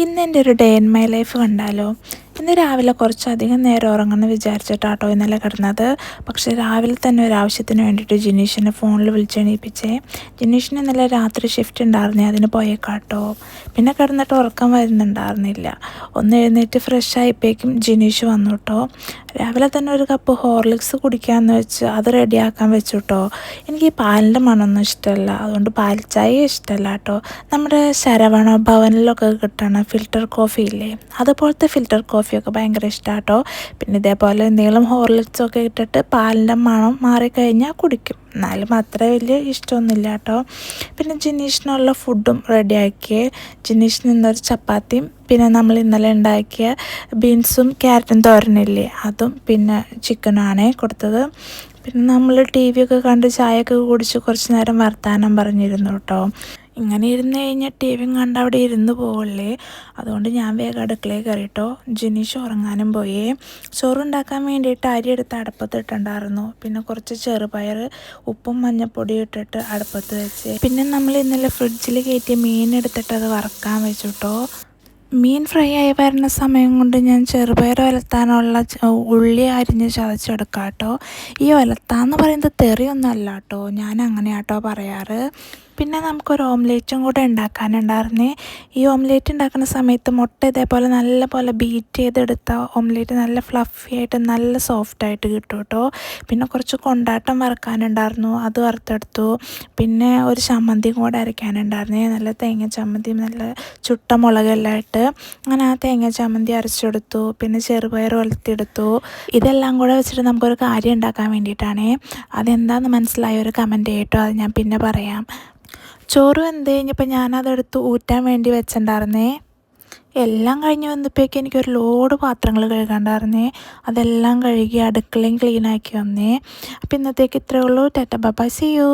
ഇന്ന് എൻ്റെ ഒരു ഡേ ഇൻ മൈ ലൈഫ് കണ്ടാലോ. ഇന്ന് രാവിലെ കുറച്ചധികം നേരം ഉറങ്ങണമെന്ന് വിചാരിച്ചിട്ടാട്ടോ ഇന്നലെ കിടന്നത്. പക്ഷേ രാവിലെ തന്നെ ഒരു ആവശ്യത്തിന് വേണ്ടിയിട്ട് ജിനീഷിനെ ഫോണിൽ വിളിച്ചെണീപ്പിച്ചേ. ജിനീഷിന് ഇന്നലെ രാത്രി ഷിഫ്റ്റ് ഉണ്ടായിരുന്നേ, അതിന് പോയേക്കാട്ടോ. പിന്നെ കിടന്നിട്ട് ഉറക്കം വരുന്നുണ്ടായിരുന്നില്ല. ഒന്ന് എഴുന്നേറ്റ് ഫ്രഷ് ആയിപ്പോഴേക്കും ജിനീഷ് വന്നു കേട്ടോ. രാവിലെ തന്നെ ഒരു കപ്പ് ഹോർലിക്സ് കുടിക്കാമെന്ന് വെച്ച് അത് റെഡിയാക്കാൻ വെച്ചു കേട്ടോ. എനിക്ക് ഈ പാലിൻ്റെ മണമൊന്നും ഇഷ്ടമല്ല, അതുകൊണ്ട് പാൽ ചായ ഇഷ്ടമല്ല കേട്ടോ. നമ്മുടെ ശരവണ ഭവനിലൊക്കെ കിട്ടണ ഫിൽറ്റർ കോഫി ഇല്ലേ, അതുപോലത്തെ ഫിൽറ്റർ കോഫിയൊക്കെ ഭയങ്കര ഇഷ്ടമാണ് കേട്ടോ. പിന്നെ ഇതേപോലെ എന്തെങ്കിലും ഹോർലിക്സൊക്കെ ഇട്ടിട്ട് പാലിൻ്റെ മണം മാറിക്കഴിഞ്ഞാൽ കുടിക്കും, എന്നാലും അത്ര വലിയ ഇഷ്ടമൊന്നുമില്ല കേട്ടോ. പിന്നെ ജിനീഷിനുള്ള ഫുഡും റെഡിയാക്കി. ജിനീഷിന് ഇന്നൊരു ചപ്പാത്തിയും പിന്നെ നമ്മൾ ഇന്നലെ ഉണ്ടാക്കിയ ബീൻസും ക്യാരറ്റും തോരനില്ലേ, അതും പിന്നെ ചിക്കനാണേ കൊടുത്തത്. പിന്നെ നമ്മൾ ടി വി ഒക്കെ കണ്ട് ചായയൊക്കെ കുടിച്ച് കുറച്ച് നേരം വർത്തമാനം പറഞ്ഞിരുന്നു കേട്ടോ. ഇങ്ങനെ ഇരുന്ന് കഴിഞ്ഞാൽ ടി വിയും കണ്ട് അവിടെ ഇരുന്ന് പോവുള്ളേ. അതുകൊണ്ട് ഞാൻ വേഗം അടുക്കളയിൽ കയറിയിട്ടോ. ജിനീഷ് ഉറങ്ങാനും പോയേ. ചോറുണ്ടാക്കാൻ വേണ്ടിയിട്ട് അരി എടുത്ത് അടുപ്പത്തിട്ടുണ്ടായിരുന്നു. പിന്നെ കുറച്ച് ചെറുപയർ ഉപ്പും മഞ്ഞൾപ്പൊടിയും ഇട്ടിട്ട് അടുപ്പത്ത് വെച്ച്. പിന്നെ നമ്മൾ ഇന്നലെ ഫ്രിഡ്ജിൽ കയറ്റിയ മീൻ എടുത്തിട്ട് അത് വറക്കാൻ വെച്ചു കേട്ടോ. മീൻ ഫ്രൈ ആയി വരുന്ന സമയം കൊണ്ട് ഞാൻ ചെറുപയർ ഒലത്താനുള്ള ഉള്ളി അരിഞ്ഞ് ചതച്ചെടുക്കാം കേട്ടോ. ഈ ഒലത്താന്ന് പറയുന്നത് തെറിയൊന്നും അല്ല കേട്ടോ, ഞാൻ അങ്ങനെ കേട്ടോ പറയാറ്. പിന്നെ നമുക്കൊരു ഓംലേറ്റും കൂടെ ഉണ്ടാക്കാനുണ്ടായിരുന്നേ. ഈ ഓംലേറ്റ് ഉണ്ടാക്കുന്ന സമയത്ത് മുട്ട ഇതേപോലെ നല്ല പോലെ ബീറ്റ് ചെയ്തെടുത്ത ഓംലേറ്റ് നല്ല ഫ്ലഫി ആയിട്ട് നല്ല സോഫ്റ്റായിട്ട് കിട്ടും കേട്ടോ. പിന്നെ കുറച്ച് കൊണ്ടാട്ടം വറുക്കാനുണ്ടായിരുന്നു, അത് വറുത്തെടുത്തു. പിന്നെ ഒരു ചമ്മന്തിയും കൂടെ അരയ്ക്കാനുണ്ടായിരുന്നേ, നല്ല തേങ്ങ ചമ്മന്തി, നല്ല ചുട്ട മുളകെല്ലാം ഇട്ട് അങ്ങനെ ആ തേങ്ങ ചമ്മന്തി അരച്ചെടുത്തു. പിന്നെ ചെറുപയർ വളർത്തിയെടുത്തു. ഇതെല്ലാം കൂടെ വെച്ചിട്ട് നമുക്കൊരു കാര്യം ഉണ്ടാക്കാൻ വേണ്ടിയിട്ടാണേ. അതെന്താണെന്ന് മനസ്സിലായ ഒരു കമൻറ്റ് ചെയ്യട്ടോ, അത് ഞാൻ പിന്നെ പറയാം. ചോറ് വെന്ത് കഴിഞ്ഞപ്പോൾ ഞാനതെടുത്ത് ഊറ്റാൻ വേണ്ടി വെച്ചിട്ടുണ്ടായിരുന്നേ. എല്ലാം കഴിഞ്ഞ് വന്നപ്പോഴേക്കും എനിക്കൊരു ലോഡ് പാത്രങ്ങൾ കഴുകാണ്ടായിരുന്നേ. അതെല്ലാം കഴുകി അടുക്കളയും ക്ലീനാക്കി വന്നേ. അപ്പോൾ ഇന്നത്തേക്ക് ഇത്രയേ ഉള്ളൂ. Tata bye bye, see U.